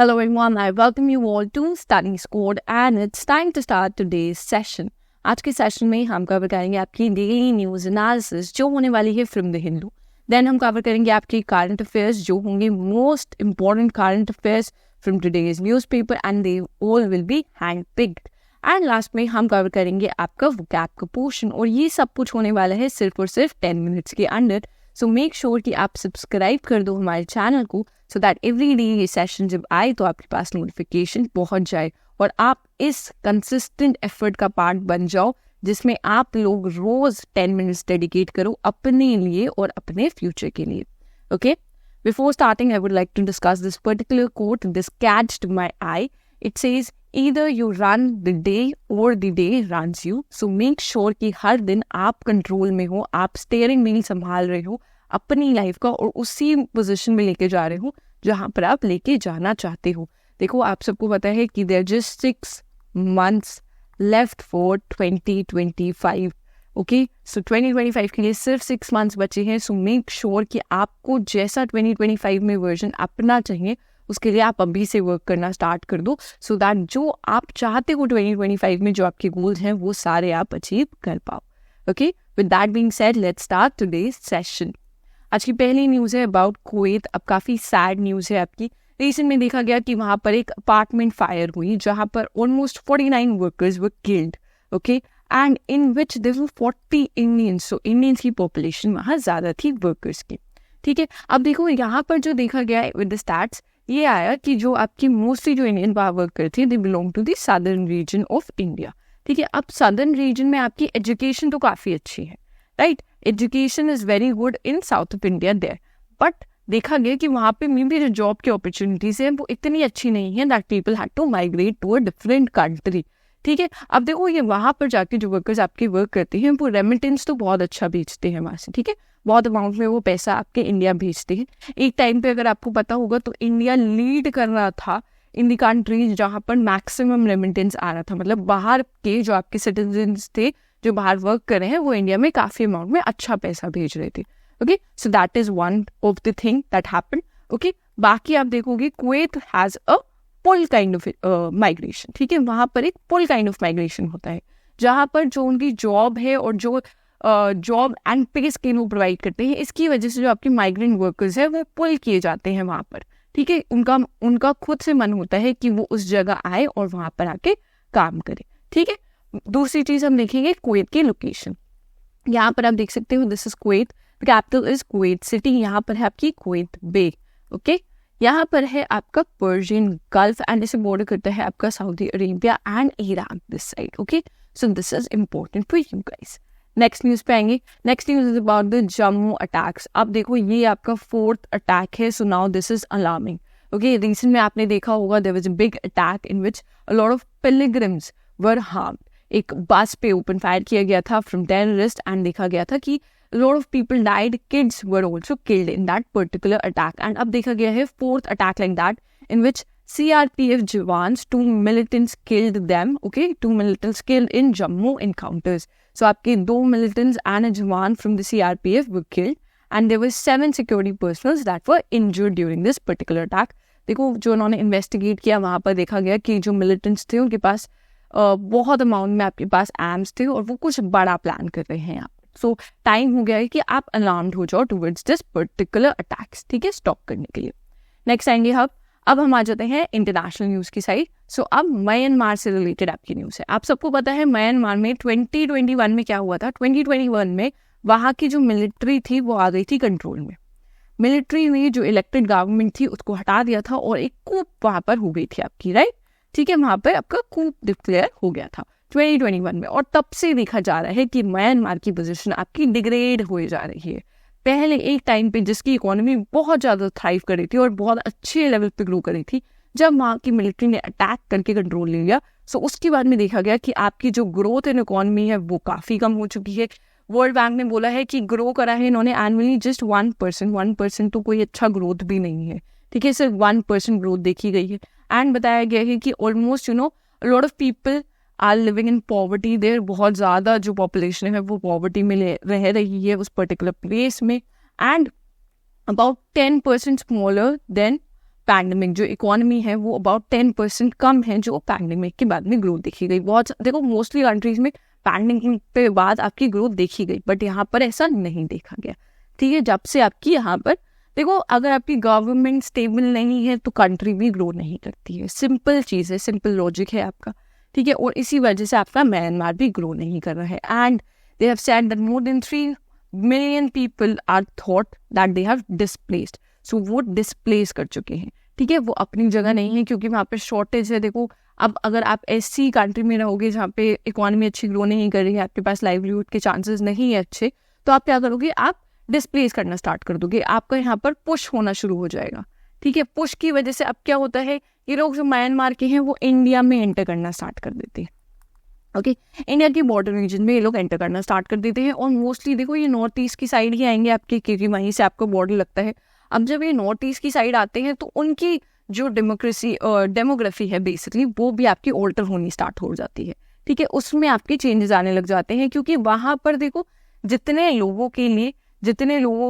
Hello everyone, I welcome you all to Study Squad and it's time to start today's session. आज के session में हम cover करेंगे आपकी डेली न्यूज़ एनालिसिस जो होने वाली है फ्रॉम द हिंदू. देन हम कवर करेंगे आपकी करंट अफेयर्स जो होंगे most important current affairs from today's newspaper and they all will be hand picked. And last में हम कवर करेंगे आपका वोकैब का पोर्शन और ये सब कुछ होने वाला है सिर्फ और सिर्फ 10 मिनट्स के अंदर. सो मेक श्योर कि आप सब्सक्राइब कर दो हमारे चैनल को सो दैट एवरी डे ये सेशन जब आए तो आपके पास नोटिफिकेशन पहुंच जाए और आप इस कंसिस्टेंट एफर्ट का पार्ट बन जाओ जिसमें आप लोग रोज 10 मिनट्स डेडिकेट करो अपने लिए और अपने फ्यूचर के लिए. Okay, before starting I would like to discuss this particular quote. This catched my eye. It says either you run the day or the day runs you. So make sure कि हर दिन आप control में हो, आप steering wheel संभाल रहे हो अपनी लाइफ का और उसी पोजीशन में लेके जा रहे हो जहाँ पर आप लेके जाना चाहते हो. देखो आप सबको पता है कि there just 6 months left for 2025. Okay, so 2025 के लिए सिर्फ 6 months बचे हैं. सो मेक श्योर कि आपको जैसा 2025 में वर्जन अपना चाहिए उसके लिए आप अभी से वर्क करना स्टार्ट कर दो सो दैट जो आप चाहते हो 2025 में जो आपके गोल्स हैं वो सारे आप अचीव कर पाओ. Okay, with that being said let's start today's session. आज की पहली न्यूज़ है अबाउट कुवैत. अब काफ़ी सैड न्यूज़ है आपकी. रिसेंट में देखा गया कि वहाँ पर एक अपार्टमेंट फायर हुई जहाँ पर almost 49 workers were killed. Okay, and in which there were 40 Indians. So Indians की पॉपुलेशन वहाँ ज़्यादा थी वर्कर्स की. ठीक है, अब देखो यहाँ पर जो देखा गया है विद द स्टैट्स ये आया कि जो आपकी मोस्टली जो इंडियन वर्कर थे they belong to the southern region of India. ठीक है, अब सदर्न रीजन में आपकी एजुकेशन तो काफ़ी अच्छी है, right. Education is very good in south of India there, but देखा गया कि वहाँ पे मे भी जो जॉब की अपॉर्चुनिटीज है वो इतनी अच्छी नहीं है that people had to migrate to a different country. ठीक है, अब देखो ये वहाँ पर जाके जो वर्कर्स आपके वर्क करते हैं वो रेमिटेंस तो बहुत अच्छा भेजते हैं वहाँ से. ठीक है, बहुत अमाउंट में वो पैसा आपके इंडिया भेजते हैं. एक टाइम पे अगर आपको पता होगा तो इंडिया लीड कर रहा था इन द कंट्रीज जहाँ पर मैक्सिमम रेमिटेंस आ रहा था. मतलब बाहर के जो आपके सिटीजन्स थे जो बाहर वर्क कर रहे हैं वो इंडिया में काफ़ी अमाउंट में अच्छा पैसा भेज रहे थे. Okay, so that is one of the thing that happen. Okay, बाकी आप देखोगे Kuwait has a pull kind of migration. ठीक है, वहाँ पर एक पुल काइंड ऑफ माइग्रेशन होता है जहाँ पर जो उनकी जॉब है और जो जॉब एंड पे स्केल वो प्रोवाइड करते हैं इसकी वजह से जो आपके माइग्रेंट वर्कर्स है वो पुल किए जाते हैं वहाँ पर. ठीक है, उनका खुद से मन होता है कि वो उस जगह आए और वहाँ पर आके काम करे. ठीक है, दूसरी चीज़ हम देखेंगे कुवैत की लोकेशन. यहाँ पर आप देख सकते हो this is Kuwait. The capital is Kuwait city. यहाँ पर है आपकी कुवैत बे. ओके, यहाँ पर है आपका पर्शियन गल्फ एंड इसे बॉर्डर करता है आपका Saudi Arabia and Iran this side. Okay, so this is important for you guys. Next news पे आएंगे. Next news is about the Jammu attacks. अब देखो ये आपका 4th अटैक है. So now this is alarming. Okay, recent में आपने देखा होगा there was a big attack in which a lot of pilgrims were harmed. एक बस पे ओपन फायर किया गया था फ्रॉम टेररिस्ट एंड देखा गया था कि lot of people died. Kids were also killed in that particular attack. And अब देखा गया है 4th attack like that in which CRPF jawans, 2 militants killed them. Okay, 2 militants killed in Jammu encounters. So आपके 2 militants and a jawan from the CRPF were killed and there were 7 security personnel that were injured during this particular attack. देखो जो उन्होंने investigate किया वहाँ पर देखा गया कि जो मिलिटेंट्स थे उनके पास बहुत अमाउंट में आपके पास आर्म्स थे और वो कुछ बड़ा प्लान कर रहे हैं. सो टाइम हो गया है कि आप अलार्म्ड हो जाओ टुवर्ड्स दिस पर्टिकुलर अटैक्स. ठीक है, स्टॉप करने के लिए. नेक्स्ट आएंगे अब हम आ जाते हैं इंटरनेशनल न्यूज़ की साइड. सो अब म्यांमार से रिलेटेड आपकी न्यूज़ है. आप सबको पता है म्यांमार में 2021 में क्या हुआ था. 2021 में वहाँ की जो मिलिट्री थी वो आ गई थी कंट्रोल में. मिलिट्री ने जो इलेक्टेड गवर्नमेंट थी उसको हटा दिया था और एक कूप वहाँ पर हो गई थी आपकी, राइट. ठीक है, वहाँ पर आपका कूप डिक्लेयर हो गया था 2021 में और तब से देखा जा रहा है कि म्यांमार की पोजीशन आपकी डिग्रेड हो जा रही है. पहले एक टाइम पे जिसकी इकोनॉमी बहुत ज़्यादा थ्राइव कर रही थी और बहुत अच्छे लेवल पे ग्रो कर रही थी, जब वहाँ की मिलिट्री ने अटैक करके कंट्रोल ले लिया सो उसके बाद में देखा गया कि आपकी जो ग्रोथ इन इकोनॉमी है वो काफ़ी कम हो चुकी है. वर्ल्ड बैंक ने बोला है कि ग्रो करा है इन्होंने एनुअली जस्ट 1%. तो कोई अच्छा ग्रोथ भी नहीं है. ठीक है, सिर्फ 1% ग्रोथ देखी गई है. एंड बताया गया है कि almost lot of people are living in poverty there. बहुत ज़्यादा जो पॉपुलेशन है वो पॉवर्टी में रह रही है उस पर्टिकुलर प्लेस में. And about 10% smaller than pandemic जो इकोनॉमी है वो अबाउट 10% कम है जो पैंडमिक के बाद में ग्रोथ देखी गई। बहुत देखो मोस्टली कंट्रीज में पैंडमिक पे बाद आपकी ग्रोथ देखी गई, बट यहाँ पर ऐसा नहीं देखा गया। ठीक है, जब से आपकी यहाँ पर देखो अगर आपकी गवर्नमेंट स्टेबल नहीं है तो कंट्री भी ग्रो नहीं करती है। सिंपल चीज़ है, सिंपल लॉजिक है आपका। ठीक है, और इसी वजह से आपका म्यांमार भी ग्रो नहीं कर रहा है। And they have said that more than 3 million people are thought that they have displaced। सो वो डिस्प्लेस कर चुके हैं। ठीक है, वो अपनी जगह नहीं है क्योंकि वहाँ पे शॉर्टेज है। देखो अब अगर आप ऐसी कंट्री में रहोगे जहाँ पे इकोनॉमी अच्छी ग्रो नहीं कर रही है, आपके पास लाइवलीहुड के चांसेस नहीं है अच्छे, तो आप क्या करोगे, आप डिस्प्लेस करना स्टार्ट कर दोगे, आपका यहाँ पर पुश होना शुरू हो जाएगा। ठीक है, पुश की वजह से अब क्या होता है, ये लोग जो म्यांमार के हैं वो इंडिया में एंटर करना स्टार्ट कर देते हैं। ओके, इंडिया के बॉर्डर रीजन में ये लोग एंटर करना स्टार्ट कर देते हैं और मोस्टली देखो ये नॉर्थ ईस्ट की साइड ही आएंगे आपके, क्योंकि वहीं से आपको बॉर्डर लगता है। अब जब ये नॉर्थ ईस्ट की साइड आते हैं तो उनकी जो डेमोग्राफी है बेसिकली वो भी आपकी ऑल्टर होनी स्टार्ट हो जाती है। ठीक है, उसमें आपके चेंजेस आने लग जाते हैं क्योंकि वहाँ पर देखो जितने लोगों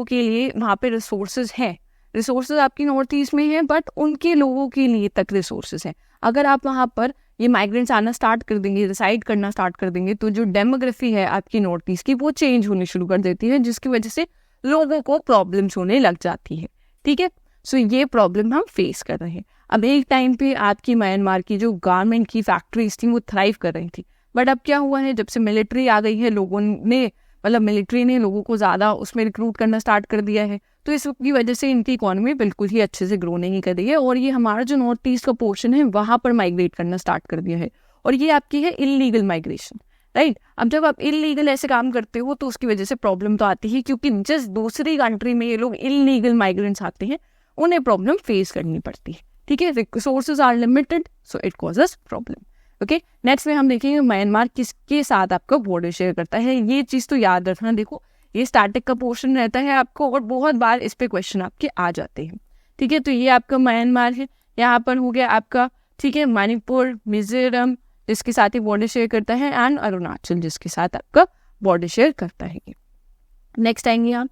के लिए वहाँ पे रिसोर्सेज हैं, रिसोर्सेज आपकी नॉर्थ ईस्ट में है बट उनके लोगों के लिए तक रिसोर्सेज हैं। अगर आप वहाँ पर ये माइग्रेंट्स आना स्टार्ट कर देंगे, रिसाइड करना स्टार्ट कर देंगे, तो जो डेमोग्राफी है आपकी नॉर्थ ईस्ट की वो चेंज होनी शुरू कर देती है, जिसकी वजह से लोगों को प्रॉब्लम्स होने लग जाती है। ठीक है, सो ये प्रॉब्लम हम फेस कर रहे हैं। अब एक टाइम पे आपकी म्यांमार की जो गारमेंट की फैक्ट्रीज थी वो थ्राइव कर रही थी, बट अब क्या हुआ है, जब से मिलिट्री आ गई है, लोगों ने मिलिट्री ने लोगों को ज़्यादा उसमें रिक्रूट करना स्टार्ट कर दिया है, तो इसकी वजह से इनकी इकोनॉमी बिल्कुल ही अच्छे से ग्रो नहीं कर रही है और ये हमारा जो नॉर्थ ईस्ट का पोर्शन है वहाँ पर माइग्रेट करना स्टार्ट कर दिया है। और ये आपकी है इलीगल माइग्रेशन, राइट। अब जब आप इलीगल ऐसे काम करते हो तो उसकी वजह से प्रॉब्लम तो आती है, क्योंकि जिस दूसरी कंट्री में ये लोग इलीगल माइग्रेंट्स आते हैं उन्हें प्रॉब्लम फेस करनी पड़ती है। ठीक है, resources are limited, so it causes problem. Okay, next में हम देखेंगे म्यांमार किसके साथ आपका बॉर्डर शेयर करता है। ये चीज़ तो याद रखना, देखो ये स्टैटिक का पोर्शन रहता है आपको और बहुत बार इस पे क्वेश्चन आपके आ जाते हैं। ठीक है, तो ये आपका म्यांमार है, यहाँ पर हो गया आपका, ठीक है, मणिपुर, मिजोरम जिसके साथ ही बॉर्डर शेयर करता है, एंड अरुणाचल जिसके साथ आपका बॉर्डर शेयर करता है। नेक्स्ट आएंगे आप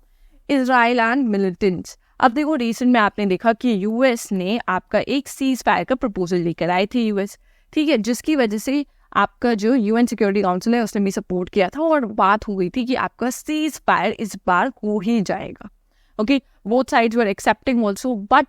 इजराइल एंड मिलिटेंट्स। अब देखो रिसेंट में आपने देखा कि यूएस ने आपका एक सीज फायर का प्रपोजल लेकर आए थे यूएस, ठीक है, जिसकी वजह से आपका जो यूएन सिक्योरिटी काउंसिल है उसने भी सपोर्ट किया था और बात हो गई थी कि आपका सीज फायर इस बार हो ही जाएगा। Okay, both sides were accepting also, but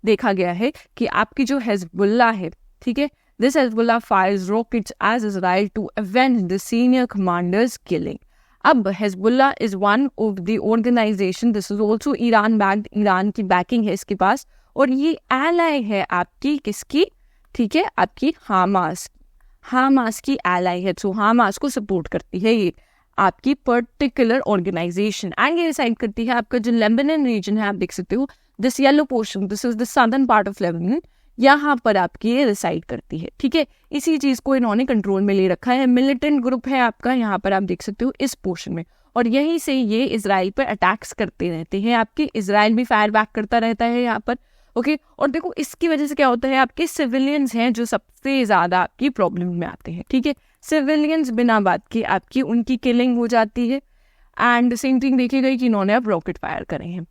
देखा गया है कि आपकी जो हिजबुल्लाह है, ठीक है, this Hezbollah fires rockets at Israel to avenge the senior commanders killing. अब Hezbollah is one of the organisation, this is also Iran backed, Iran की बैकिंग है इसके पास, और ये एलाई है आपकी किसकी, ठीक है, आपकी हामास की एलाई है, तो हामास को सपोर्ट करती है ये आपकी पर्टिकुलर ऑर्गेनाइजेशन, एंड ये डिसाइड करती है आपका जो लेबनान रीजन है, आप देख सकते हो this yellow portion, this is the southern part of Lebanon, यहाँ पर आपकी ये डिसाइड करती है। ठीक है, इसी चीज को इन्होंने कंट्रोल में ले रखा है। मिलिटेंट ग्रुप है आपका, यहाँ पर आप देख सकते हो इस पोर्शन में, और यहीं से ये इजराइल पर अटैक्स करते रहते हैं, आपके इजराइल भी फायर बैक करता रहता है यहाँ पर। ओके, और देखो इसकी वजह से क्या होता है, आपके सिविलियंस हैं जो सबसे ज्यादा आपकी प्रॉब्लम में आते हैं। ठीक है, सिविलियंस बिना बात के आपकी उनकी किलिंग हो जाती है, एंड सेम थिंग देखी गई कि इन्होंने अब रॉकेट फायर करे हैं।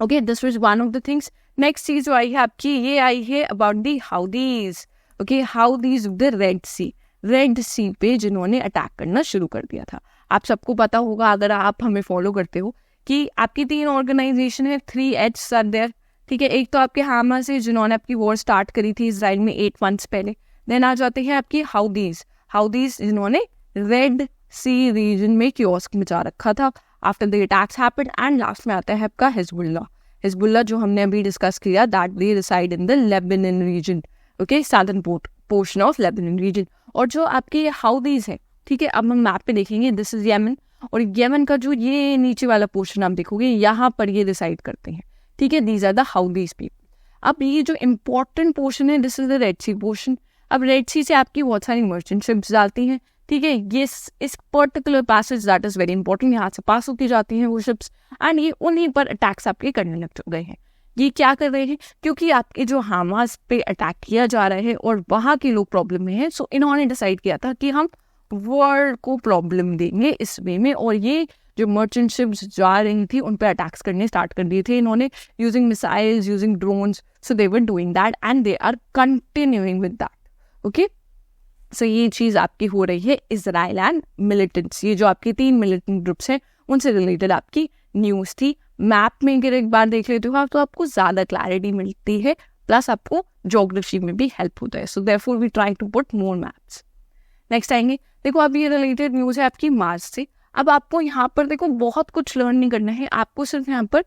Okay, this was one of the things. Next चीज जो आई है आपकी, ये आई है about the Houthis. Okay, Houthis the red Sea पे जिन्होंने अटैक करना शुरू कर दिया था। आप सबको पता होगा अगर आप हमें फॉलो करते हो कि आपकी 3 ऑर्गेनाइजेशन है, 3 एड्स आर देयर। ठीक है, एक तो आपके हामास है जिन्होंने आपकी वॉर स्टार्ट करी थी इजराइल में 8 मंथ्स पहले। देन आ जाते हैं आपकी हाउदीज जिन्होंने रेड सी रीजन में कियोस्क मचा रखा था after the attacks happened, and last में आता है आपका हिजबुल्लाह जो हमने अभी डिस्कस किया, that they reside in the Lebanon region, okay, southern portion of Lebanon region. और जो आपके ये हाउदीज है, ठीक है, अब हम मैप पे देखेंगे, दिस इज येमन, और येमन का जो ये नीचे वाला पोर्शन आप देखोगे यहाँ पर ये रिसाइड करते हैं। ठीक है, these are the Houthis people. अब ये जो इम्पोर्टेंट पोर्शन है, this is the red sea portion. अब रेड सी से आपकी बहुत सारी मर्चेंट शिप्स जाती हैं। ठीक है, ये इस particular passage that is very important, यहाँ से पास होती जाती हैं वो शिप्स, एंड ये उन्हीं पर अटैक्स आपके करने लग गए हैं। ये क्या कर रहे हैं, क्योंकि आपके जो हामास पे अटैक किया जा रहा है और वहाँ के लोग प्रॉब्लम में है, सो इन्होंने डिसाइड किया था कि हम वर्ल्ड को प्रॉब्लम देंगे इस वे में, और ये जो मर्चेंट शिप्स जा रही थी उन पर अटैक्स करने स्टार्ट कर दिए थे इन्होंने, using missiles, using drones. So they were doing that and they are continuing with that. Okay, so ये चीज़ आपकी हो रही है इजराइल एंड मिलिटेंट्स. ये जो आपके 3 मिलिटेंट ग्रुप्स हैं उनसे रिलेटेड आपकी न्यूज़ थी. मैप में अगर एक बार देख लेते हो आप तो आपको ज़्यादा क्लैरिटी मिलती है, प्लस आपको ज्योग्राफी में भी हेल्प होता है. So therefore we try to put more maps. Next आएंगे, देखो अब ये रिलेटेड न्यूज़ है आपकी मार्स से. अब आपको यहाँ पर देखो बहुत कुछ लर्न नहीं करना है, आपको सिर्फ यहाँ पर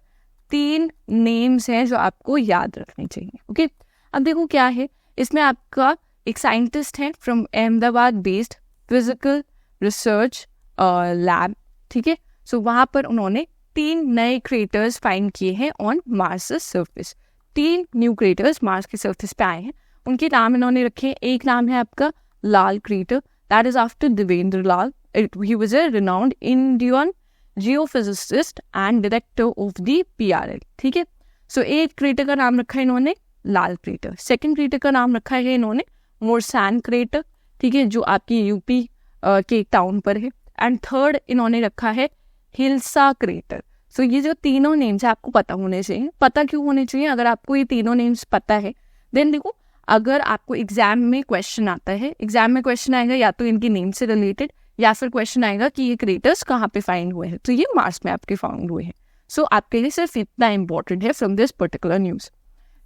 3 नेम्स हैं जो आपको याद रखने चाहिए. ओके, अब देखो क्या है इसमें. आपका एक साइंटिस्ट है from Ahmedabad based physical research lab. ठीक है, सो वहाँ पर उन्होंने 3 नए क्रेटर्स फाइंड किए हैं on Mars surface. 3 new craters Mars के सरफेस पे आए हैं. उनके नाम इन्होंने रखे हैं. एक नाम है आपका Lal crater, that is after Devendra Lal. He was a renowned Indian geophysicist and director of the PRL. ठीक है, सो एक क्रेटर का नाम रखा है इन्होंने लाल क्रेटर. सेकंड क्रेटर का नाम रखा है इन्होंने मोरसान क्रेटर. ठीक है, जो आपकी यूपी के एक टाउन पर है. एंड थर्ड इन्होंने रखा है हिल्सा क्रेटर. सो ये जो तीनों नेम्स है आपको पता होने चाहिए. पता क्यों होने चाहिए? अगर आपको ये तीनों नेम्स पता है देन देखो, अगर आपको एग्जाम में क्वेश्चन आता है, एग्जाम में क्वेश्चन आएगा या तो इनकी नेम से रिलेटेड या फिर क्वेश्चन आएगा कि ये क्रेटर्स कहाँ पे फाइंड हुए हैं, तो ये मार्स में आपके फाउंड हुए हैं. सो आपके लिए सिर्फ इतना इंपॉर्टेंट है from this particular news.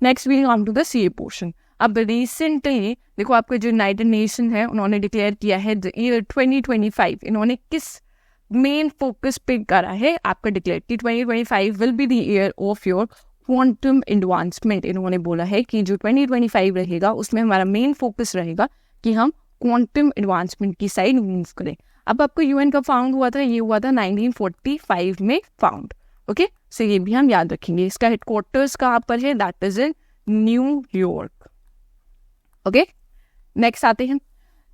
Next we come to the CA portion. अब रिसेंटली देखो आपके जो यूनाइटेड नेशन है उन्होंने डिक्लेयर किया है द ईयर 2025. इन्होंने किस मेन फोकस पे करा है आपका डिक्लेयर कि 2025 will be the year of your quantum advancement. इन्होंने बोला है कि जो 2025 रहेगा उसमें हमारा मेन फोकस रहेगा कि हम क्वांटम एडवांसमेंट की साइड मूव करें. अब आपको यूएन कब फाउंड हुआ था? ये हुआ था 1945 में फाउंड. ओके, सो ये भी हम याद रखेंगे. इसका हेडक्वार्टर्स कहाँ पर है? That is in New York. Okay, next आते हैं.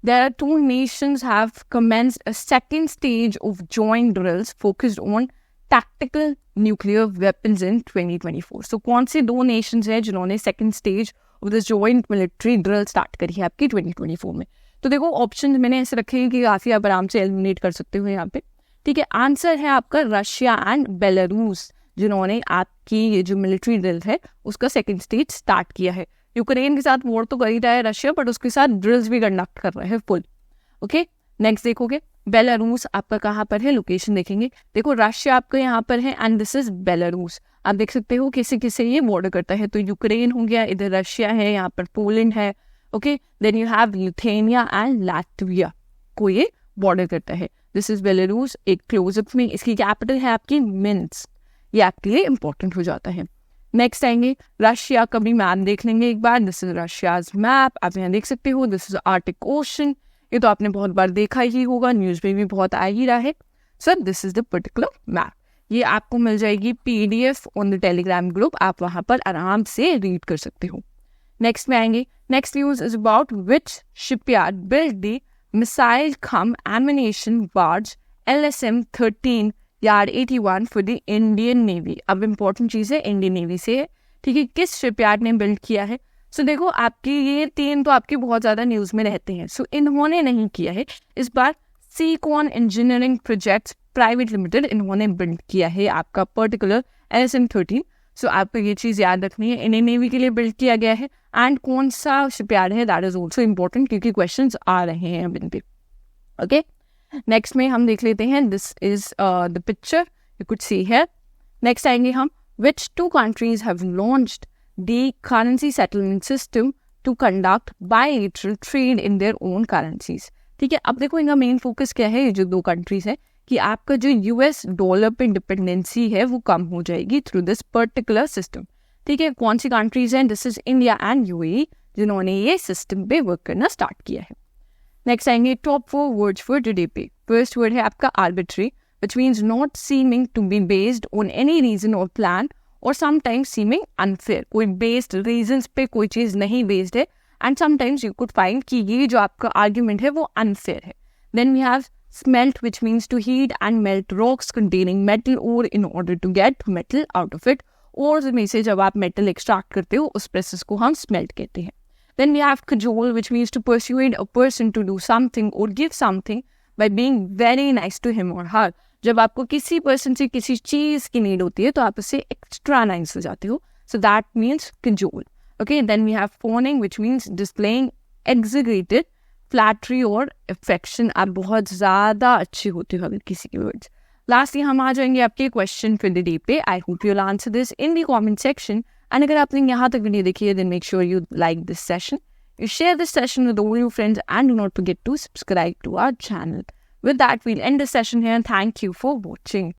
There are 2 nations have commenced a second stage of joint drills focused on tactical nuclear weapons in 2024. So कौन से 2 nations हैं जिन्होंने second stage of this joint military drill start करी है आपकी 2024 में? तो देखो ऑप्शन मैंने ऐसे रखे हैं कि काफ़ी आप आराम से एलिमिनेट कर सकते हो यहाँ पे. ठीक है, आंसर है आपका रशिया एंड बेलारूस जिन्होंने आपकी ये जो मिलिट्री ड्रिल है उसका सेकेंड स्टेज स्टार्ट किया है. यूक्रेन के साथ वॉर तो कर ही रहा है रशिया, बट उसके साथ ड्रिल्स भी कंडक्ट कर रहा है फुल. ओके, नेक्स्ट देखोगे बेलारूस आपका कहाँ पर है, लोकेशन देखेंगे. देखो रशिया आपका यहाँ पर है एंड दिस इज बेलारूस. आप देख सकते हो किसे किसे ये बॉर्डर करता है. तो यूक्रेन हो गया, इधर रशिया है, यहाँ पर पोलैंड है. Okay, then you have Lithuania and Latvia को ये बॉर्डर करता है. This is Belarus. एक क्लोजअप में इसकी कैपिटल है आपकी मिन्स्क. ये आपके लिए इंपॉर्टेंट हो जाता है. नेक्स्ट आएंगे रशिया का भी मैप देख लेंगे एक बार. This is Russia's map. आप यहाँ देख सकते हो दिस इज आर्टिक ओशन. ये तो आपने बहुत बार देखा ही होगा, न्यूज़ में भी बहुत आ ही रहा है. सो this is the particular map. ये आपको मिल जाएगी PDF on the Telegram group. आप वहाँ पर आराम से रीड कर सकते हो. नेक्स्ट में आएंगे. Next news is about which shipyard build the missile cum ammunition barge LSM-13 yard 81 for the Indian navy. अब इम्पोर्टेंट चीज़ है इंडियन नेवी से है. ठीक है, किस शिपयार्ड ने बिल्ड किया है? सो देखो आपकी ये 3 तो आपके बहुत ज़्यादा न्यूज़ में रहते हैं. सो इन्होंने नहीं किया है इस बार. सीकॉन इंजीनियरिंग प्रोजेक्ट्स प्राइवेट लिमिटेड इन्होंने बिल्ड किया है आपका पर्टिकुलर LSM-13. सो आपको ये चीज़ याद रखनी है, इंडियन नेवी के लिए बिल्ड किया गया है. एंड कौन सा शिपयार्ड है दैट इज ऑल्सो इम्पोर्टेंट क्योंकि क्वेश्चंस आ रहे हैं अब इन पे. ओके, नेक्स्ट में हम देख लेते हैं. This is the picture you could see here. Next आएंगे हम. विच 2 countries have launched the currency settlement system to conduct bilateral trade in their own currencies. ठीक है, अब देखो इनका मेन फोकस क्या है. ये जो 2 कंट्रीज है कि आपका जो US डॉलर पे डिपेंडेंसी है वो कम हो जाएगी थ्रू दिस पर्टिकुलर सिस्टम. ठीक है, कौन सी कंट्रीज हैं? This is India and UAE जिन्होंने ये सिस्टम पे वर्क करना स्टार्ट किया है. नेक्स्ट आएंगे टॉप 4 वर्ड्स फॉर टुडे पे. फर्स्ट वर्ड है आपका arbitrary, which means not seeming to be based on any reason or plan or sometimes seeming unfair. कोई based reasons पे कोई चीज़ नहीं based है and sometimes you could find कि ये जो आपका argument है वो unfair है. Then we have smelt, which means to heat and melt rocks containing metal ore in order to get metal out of it. ores में से जब आप metal extract करते हो उस process को हम smelt कहते हैं. Then we have cajole, which means to persuade a person to do something or give something by being very nice to him or her. जब आपको किसी पर्सन से किसी चीज़ की नीड होती है तो आप उससे एक्स्ट्रा नाइस हो जाते हो. So that means cajole. Okay, then we have fawning, which means displaying exaggerated flattery or affection. आप बहुत ज़्यादा अच्छे होते हो अगर किसी के वर्ड्स. लास्टली हम आ जाएंगे आपके क्वेश्चन फॉर द डे पे. I hope you will answer this in the comment section. And अगर आपने यहाँ तक वीडियो देखी है, then make sure you like this session, you share this session with all your friends, and do not forget to subscribe to our channel. With that, we'll end the session here, and thank you for watching.